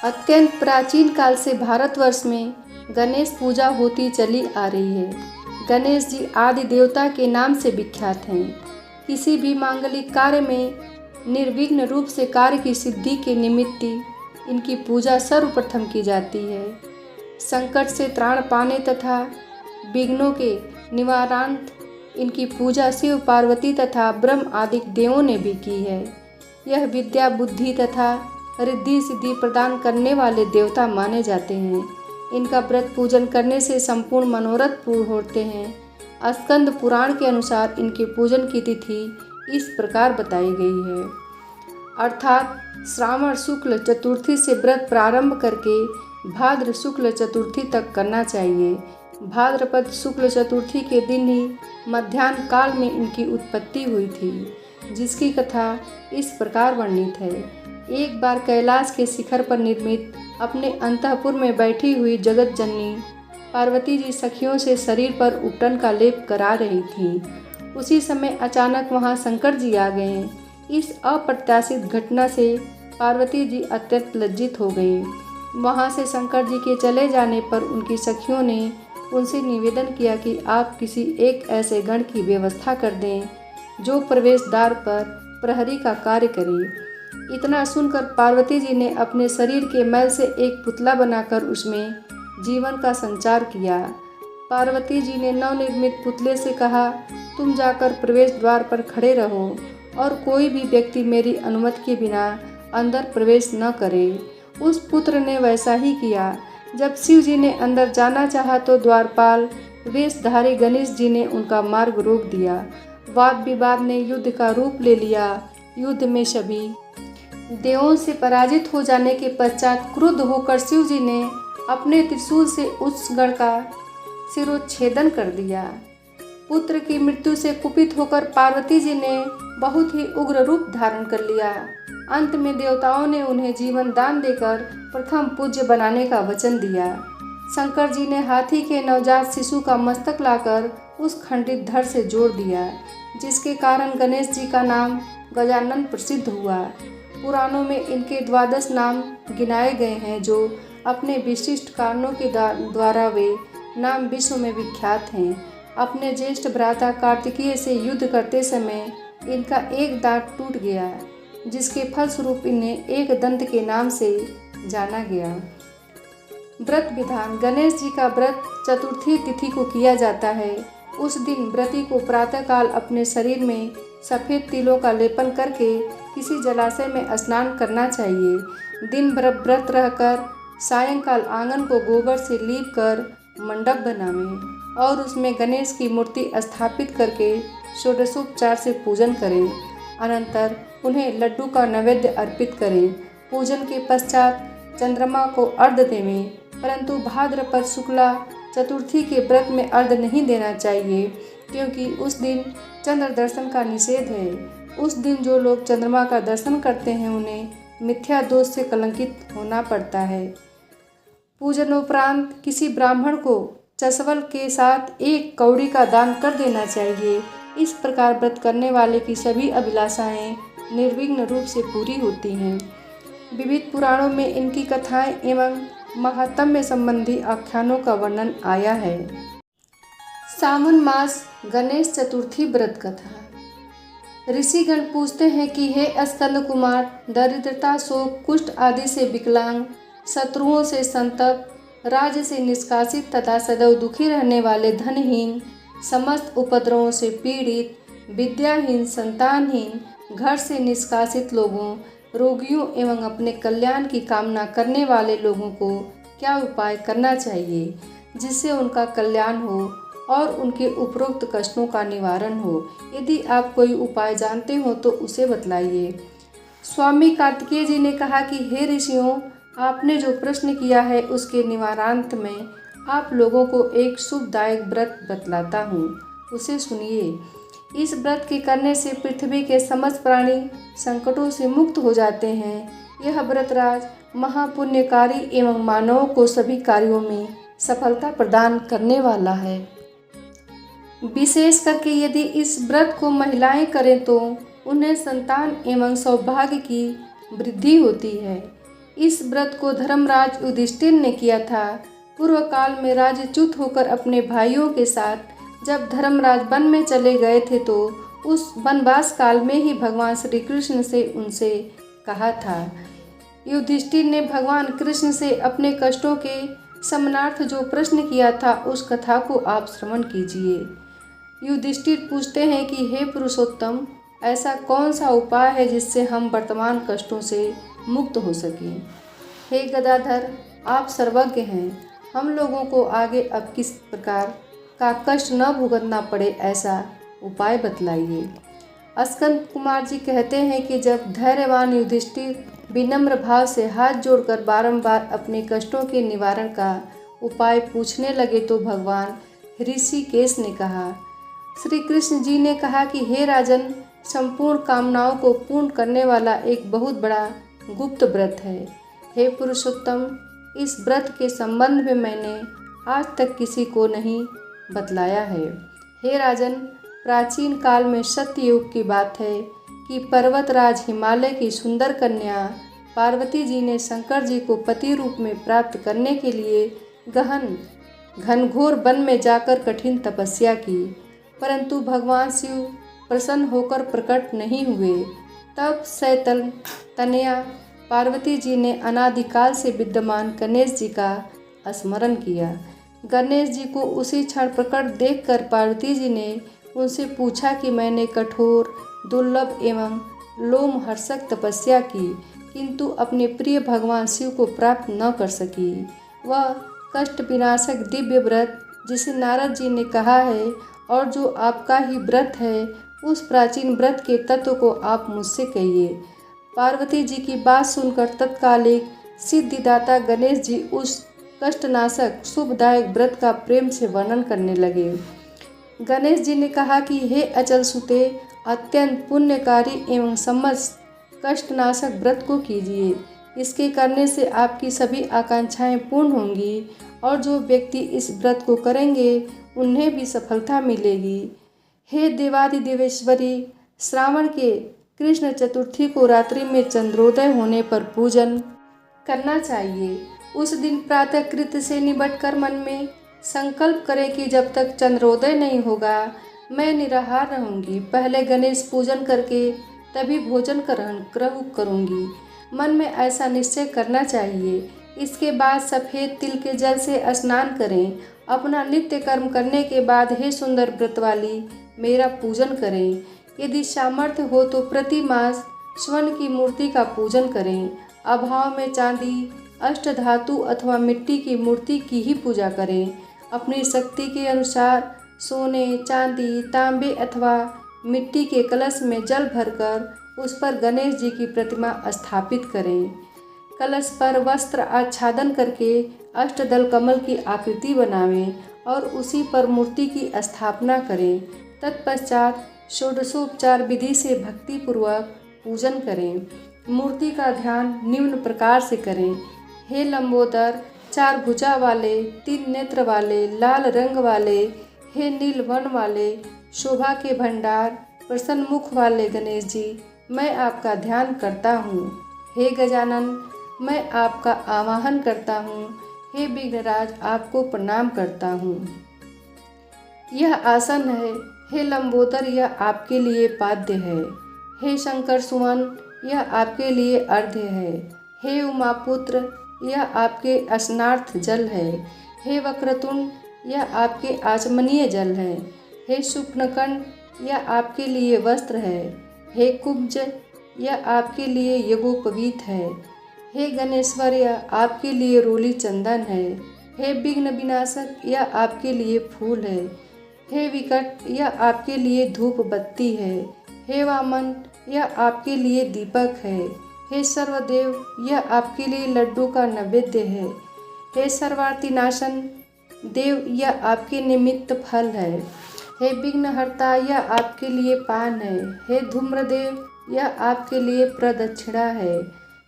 अत्यंत प्राचीन काल से भारतवर्ष में गणेश पूजा होती चली आ रही है। गणेश जी आदि देवता के नाम से विख्यात हैं। किसी भी मांगलिक कार्य में निर्विघ्न रूप से कार्य की सिद्धि के निमित्त इनकी पूजा सर्वप्रथम की जाती है। संकट से त्राण पाने तथा विघ्नों के निवारणार्थ इनकी पूजा शिव पार्वती तथा ब्रह्म आदि देवों ने भी की है। यह विद्या बुद्धि तथा रिद्धि सिद्धि प्रदान करने वाले देवता माने जाते हैं। इनका व्रत पूजन करने से संपूर्ण मनोरथ पूर्ण होते हैं। स्कंद पुराण के अनुसार इनके पूजन की तिथि इस प्रकार बताई गई है, अर्थात श्रावण शुक्ल चतुर्थी से व्रत प्रारंभ करके भाद्र शुक्ल चतुर्थी तक करना चाहिए। भाद्रपद शुक्ल चतुर्थी के दिन ही मध्याह्न काल में इनकी उत्पत्ति हुई थी, जिसकी कथा इस प्रकार वर्णित है। एक बार कैलाश के शिखर पर निर्मित अपने अंतःपुर में बैठी हुई जगत जननी पार्वती जी सखियों से शरीर पर उपटन का लेप करा रही थी। उसी समय अचानक वहां शंकर जी आ गए। इस अप्रत्याशित घटना से पार्वती जी अत्यंत लज्जित हो गई। वहां से शंकर जी के चले जाने पर उनकी सखियों ने उनसे निवेदन किया कि आप किसी एक ऐसे गण की व्यवस्था कर दें जो प्रवेश द्वार पर प्रहरी का कार्य करे। इतना सुनकर पार्वती जी ने अपने शरीर के मैल से एक पुतला बनाकर उसमें जीवन का संचार किया। पार्वती जी ने नवनिर्मित पुतले से कहा, तुम जाकर प्रवेश द्वार पर खड़े रहो और कोई भी व्यक्ति मेरी अनुमति के बिना अंदर प्रवेश न करे। उस पुत्र ने वैसा ही किया। जब शिव जी ने अंदर जाना चाहा तो द्वारपाल वेशधारी गणेश जी ने उनका मार्ग रोक दिया। वाद विवाद ने युद्ध का रूप ले लिया। युद्ध में सभी देवों से पराजित हो जाने के पश्चात क्रुद्ध होकर शिव जी ने अपने त्रिशूल से उस गण का शिरोच्छेदन कर दिया। पुत्र की मृत्यु से कुपित होकर पार्वती जी ने बहुत ही उग्र रूप धारण कर लिया। अंत में देवताओं ने उन्हें जीवन दान देकर प्रथम पूज्य बनाने का वचन दिया। शंकर जी ने हाथी के नवजात शिशु का मस्तक लाकर उस खंडित धड़ से जोड़ दिया, जिसके कारण गणेश जी का नाम गजानन प्रसिद्ध हुआ। पुराणों में इनके 12 नाम गिनाए गए हैं, जो अपने विशिष्ट कारणों के द्वारा वे नाम विश्व में विख्यात हैं। अपने ज्येष्ठ भ्राता कार्तिकेय से युद्ध करते समय इनका एक दांत टूट गया, जिसके फलस्वरूप इन्हें एक दंत के नाम से जाना गया। व्रत विधान। गणेश जी का व्रत चतुर्थी तिथि को किया जाता है। उस दिन व्रती को प्रातःकाल अपने शरीर में सफ़ेद तिलों का लेपन करके किसी जलाशय में स्नान करना चाहिए। दिन भर व्रत रहकर सायंकाल आंगन को गोबर से लीप कर मंडप बनावें और उसमें गणेश की मूर्ति स्थापित करके षोडशोपचार से पूजन करें। अनंतर उन्हें लड्डू का नैवेद्य अर्पित करें। पूजन के पश्चात चंद्रमा को अर्घ्य देवें, परंतु भाद्रपद शुक्ला चतुर्थी के व्रत में अर्घ्य नहीं देना चाहिए, क्योंकि उस दिन चंद्र दर्शन का निषेध है। उस दिन जो लोग चंद्रमा का दर्शन करते हैं उन्हें मिथ्या दोष से कलंकित होना पड़ता है। पूजनोपरांत किसी ब्राह्मण को चसवल के साथ 1 कौड़ी का दान कर देना चाहिए। इस प्रकार व्रत करने वाले की सभी अभिलाषाएं निर्विघ्न रूप से पूरी होती हैं। विविध पुराणों में इनकी कथाएं एवं महात्म्य संबंधी आख्यानों का वर्णन आया है। सावन मास गणेश चतुर्थी व्रत कथा। ऋषिगण पूछते हैं कि हे स्कंद कुमार, दरिद्रता, शोक, कुष्ठ आदि से विकलांग, शत्रुओं से संतप्त, राज्य से निष्कासित तथा सदैव दुखी रहने वाले धनहीन, समस्त उपद्रवों से पीड़ित, विद्याहीन, संतानहीन, घर से निष्कासित लोगों, रोगियों एवं अपने कल्याण की कामना करने वाले लोगों को क्या उपाय करना चाहिए जिससे उनका कल्याण हो और उनके उपरोक्त कष्टों का निवारण हो। यदि आप कोई उपाय जानते हो तो उसे बतलाइए। स्वामी कार्तिकेय जी ने कहा कि हे ऋषियों, आपने जो प्रश्न किया है उसके निवारणार्थ में आप लोगों को एक शुभदायक व्रत बतलाता हूँ, उसे सुनिए। इस व्रत के करने से पृथ्वी के समस्त प्राणी संकटों से मुक्त हो जाते हैं। यह व्रतराज महापुण्यकारी एवं मानवों को सभी कार्यों में सफलता प्रदान करने वाला है। विशेष करके यदि इस व्रत को महिलाएं करें तो उन्हें संतान एवं सौभाग्य की वृद्धि होती है। इस व्रत को धर्मराज युधिष्ठिर ने किया था। पूर्व काल में राज्यच्युत होकर अपने भाइयों के साथ जब धर्मराज वन में चले गए थे तो उस वनवास काल में ही भगवान श्री कृष्ण से उनसे कहा था। युधिष्ठिर ने भगवान कृष्ण से अपने कष्टों के शमनार्थ जो प्रश्न किया था उस कथा को आप श्रवण कीजिए। युधिष्ठिर पूछते हैं कि हे पुरुषोत्तम, ऐसा कौन सा उपाय है जिससे हम वर्तमान कष्टों से मुक्त हो सकें। हे गदाधर, आप सर्वज्ञ हैं, हम लोगों को आगे अब किस प्रकार का कष्ट न भुगतना पड़े ऐसा उपाय बतलाइए। स्कंद कुमार जी कहते हैं कि जब धैर्यवान युधिष्ठिर विनम्र भाव से हाथ जोड़कर बारंबार अपने कष्टों के निवारण का उपाय पूछने लगे तो भगवान ऋषिकेश ने कहा, श्री कृष्ण जी ने कहा कि हे राजन, संपूर्ण कामनाओं को पूर्ण करने वाला एक बहुत बड़ा गुप्त व्रत है। हे पुरुषोत्तम, इस व्रत के संबंध में मैंने आज तक किसी को नहीं बतलाया है। हे राजन, प्राचीन काल में सत्ययुग की बात है कि पर्वतराज हिमालय की सुंदर कन्या पार्वती जी ने शंकर जी को पति रूप में प्राप्त करने के लिए घनघोर वन में जाकर कठिन तपस्या की, परंतु भगवान शिव प्रसन्न होकर प्रकट नहीं हुए। तब शैतल तनया पार्वती जी ने अनादिकाल से विद्यमान गणेश जी का स्मरण किया। गणेश जी को उसी क्षण प्रकट देखकर पार्वती जी ने उनसे पूछा कि मैंने कठोर, दुर्लभ एवं लोमहर्षक तपस्या की, किंतु अपने प्रिय भगवान शिव को प्राप्त न कर सकी। वह कष्ट विनाशक दिव्य व्रत जिसे नारद जी ने कहा है और जो आपका ही व्रत है, उस प्राचीन व्रत के तत्व को आप मुझसे कहिए। पार्वती जी की बात सुनकर तत्कालिक सिद्धिदाता गणेश जी उस कष्टनाशक शुभदायक व्रत का प्रेम से वर्णन करने लगे। गणेश जी ने कहा कि हे अचल सुते, अत्यंत पुण्यकारी एवं समस्त कष्टनाशक व्रत को कीजिए। इसके करने से आपकी सभी आकांक्षाएं पूर्ण होंगी और जो व्यक्ति इस व्रत को करेंगे उन्हें भी सफलता मिलेगी। हे देवादिदेवेश्वरी, श्रावण के कृष्ण चतुर्थी को रात्रि में चंद्रोदय होने पर पूजन करना चाहिए। उस दिन प्रातःकृत से निबटकर मन में संकल्प करें कि जब तक चंद्रोदय नहीं होगा मैं निराहार रहूंगी। पहले गणेश पूजन करके तभी भोजन ग्रहण करूंगी। मन में ऐसा निश्चय करना चाहिए। इसके बाद सफ़ेद तिल के जल से स्नान करें। अपना नित्य कर्म करने के बाद हे सुंदर व्रत वाली, मेरा पूजन करें। यदि सामर्थ्य हो तो प्रति मास स्वर्ण की मूर्ति का पूजन करें। अभाव में चांदी, अष्टधातु अथवा मिट्टी की मूर्ति की ही पूजा करें। अपनी शक्ति के अनुसार सोने, चांदी, तांबे अथवा मिट्टी के कलश में जल भरकर उस पर गणेश जी की प्रतिमा स्थापित करें। कलश पर वस्त्र आच्छादन करके अष्टदल कमल की आकृति बनावें और उसी पर मूर्ति की स्थापना करें। तत्पश्चात षोडशोपचार विधि से भक्तिपूर्वक पूजन करें। मूर्ति का ध्यान निम्न प्रकार से करें। हे लंबोदर, 4 भुजा वाले, 3 नेत्र वाले, लाल रंग वाले, हे नील वर्ण वाले, शोभा के भंडार, प्रसन्न मुख वाले गणेश जी, मैं आपका ध्यान करता हूँ। हे गजानन, मैं आपका आवाहन करता हूँ। हे विघ्नराज, आपको प्रणाम करता हूँ। यह आसन है। हे लंबोदर, यह आपके लिए पाद्य है। हे शंकर सुमन, यह आपके लिए अर्घ्य है। हे उमापुत्र, यह आपके स्नार्थ जल है। हे वक्रतुंड, यह आपके आचमनीय जल है। हे शुक्लकर्ण, यह आपके लिए वस्त्र है। हे कुब्ज, यह आपके लिए यज्ञोपवीत है। हे गणेश्वर, यह आपके लिए रोली चंदन है। हे विघ्न विनाशक, यह आपके लिए फूल है। हे विकट, यह आपके लिए धूप बत्ती है। हे वामन, यह आपके लिए दीपक है। हे सर्वदेव, यह आपके लिए लड्डू का नैवेद्य है। हे सर्वार्तिनाशन देव, यह आपके निमित्त फल है। हे विघ्नहर्ता, यह आपके लिए पान है। हे धूम्रदेव, यह आपके लिए प्रदक्षिणा है।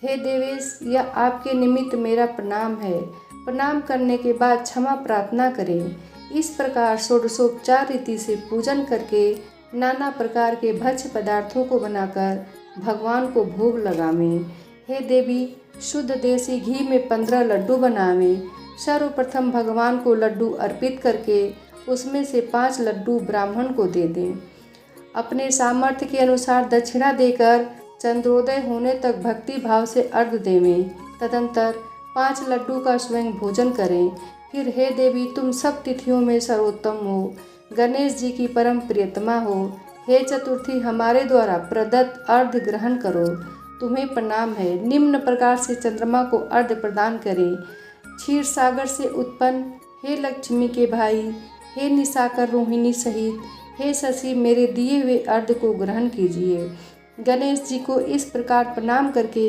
हे देवेश, यह आपके निमित्त मेरा प्रणाम है। प्रणाम करने के बाद क्षमा प्रार्थना करें। इस प्रकार षोडशोपचार रीति से पूजन करके नाना प्रकार के भक्ष्य पदार्थों को बनाकर भगवान को भोग लगावें। हे देवी, शुद्ध देसी घी में 15 लड्डू बनावें। सर्वप्रथम भगवान को लड्डू अर्पित करके उसमें से 5 लड्डू ब्राह्मण को दे दें। अपने सामर्थ्य के अनुसार दक्षिणा देकर चंद्रोदय होने तक भक्ति भाव से अर्घ देवें। तदंतर 5 लड्डू का स्वयं भोजन करें। फिर हे देवी, तुम सब तिथियों में सर्वोत्तम हो, गणेश जी की परम प्रियतमा हो। हे चतुर्थी, हमारे द्वारा प्रदत्त अर्घ ग्रहण करो, तुम्हें प्रणाम है। निम्न प्रकार से चंद्रमा को अर्घ प्रदान करें। क्षीर सागर से उत्पन्न हे लक्ष्मी के भाई, हे निशाकर रोहिणी सहित हे शशि, मेरे दिए हुए अर्घ को ग्रहण कीजिए। गणेश जी को इस प्रकार प्रणाम करके,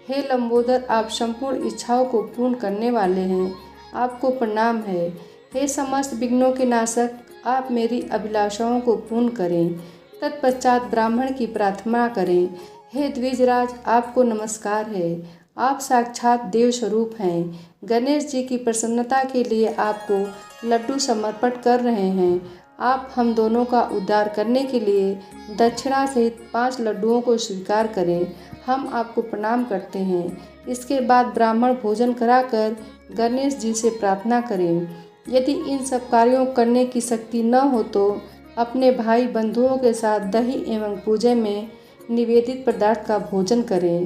हे लंबोदर, आप संपूर्ण इच्छाओं को पूर्ण करने वाले हैं, आपको प्रणाम है। हे समस्त विघ्नों के नाशक, आप मेरी अभिलाषाओं को पूर्ण करें। तत्पश्चात ब्राह्मण की प्रार्थना करें। हे द्विजराज, आपको नमस्कार है, आप साक्षात देव स्वरूप हैं। गणेश जी की प्रसन्नता के लिए आपको लड्डू समर्पण कर रहे हैं। आप हम दोनों का उद्धार करने के लिए दक्षिणा सहित 5 लड्डुओं को स्वीकार करें। हम आपको प्रणाम करते हैं। इसके बाद ब्राह्मण भोजन कराकर गणेश जी से प्रार्थना करें। यदि इन सब कार्यों करने की शक्ति न हो तो अपने भाई बंधुओं के साथ दही एवं पूजा में निवेदित पदार्थ का भोजन करें।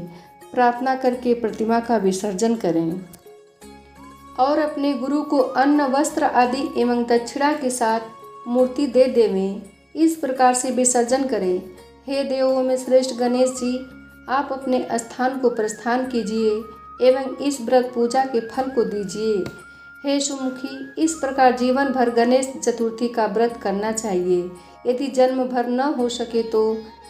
प्रार्थना करके प्रतिमा का विसर्जन करें और अपने गुरु को अन्न, वस्त्र आदि एवं दक्षिणा के साथ मूर्ति दे देवें। इस प्रकार से विसर्जन करें। हे देवों में श्रेष्ठ गणेश जी, आप अपने स्थान को प्रस्थान कीजिए एवं इस व्रत पूजा के फल को दीजिए। हे सुमुखी, इस प्रकार जीवन भर गणेश चतुर्थी का व्रत करना चाहिए। यदि जन्म भर न हो सके तो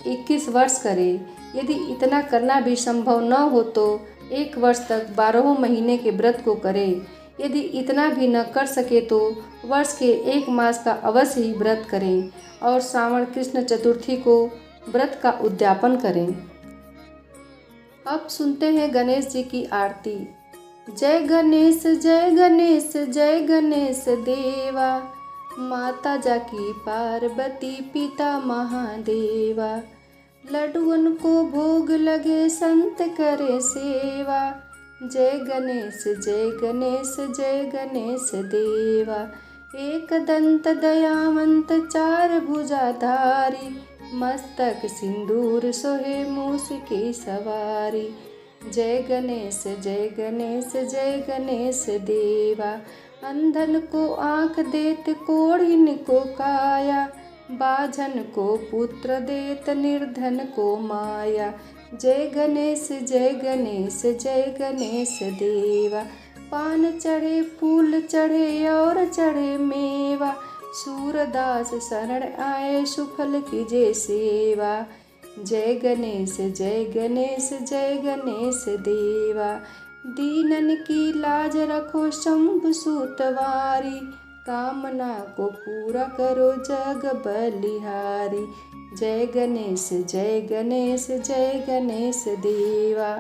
21 वर्ष करें। यदि इतना करना भी संभव न हो तो 1 वर्ष तक 12 महीने के व्रत को करें। यदि इतना भी न कर सके तो वर्ष के 1 मास का अवश्य ही व्रत करें और श्रावण कृष्ण चतुर्थी को व्रत का उद्यापन करें। अब सुनते हैं गणेश जी की आरती। जय गणेश जय गणेश जय गणेश देवा, माता जाकी पार्वती पिता महादेवा। लड्डुअन को भोग लगे संत करे सेवा, जय गणेश जय गणेश जय गणेश देवा। एक दंत दयावंत 4 भुजाधारी, मस्तक सिंदूर सोहे मूस की सवारी। जय गणेश जय गणेश जय गणेश देवा। अंधन को आँख देत कोढ़िन को काया, बाझन को पुत्र देत निर्धन को माया। जय गणेश जय गणेश जय गणेश देवा। पान चढ़े फूल चढ़े और चढ़े मेवा, सूरदास शरण आए सुफल कीजे सेवा। जय गणेश जय गणेश जय गणेश देवा। दीनन की लाज रखो शंभु सुतवारी, कामना को पूरा करो जग बलिहारी। जय गणेश जय गणेश जय गणेश देवा।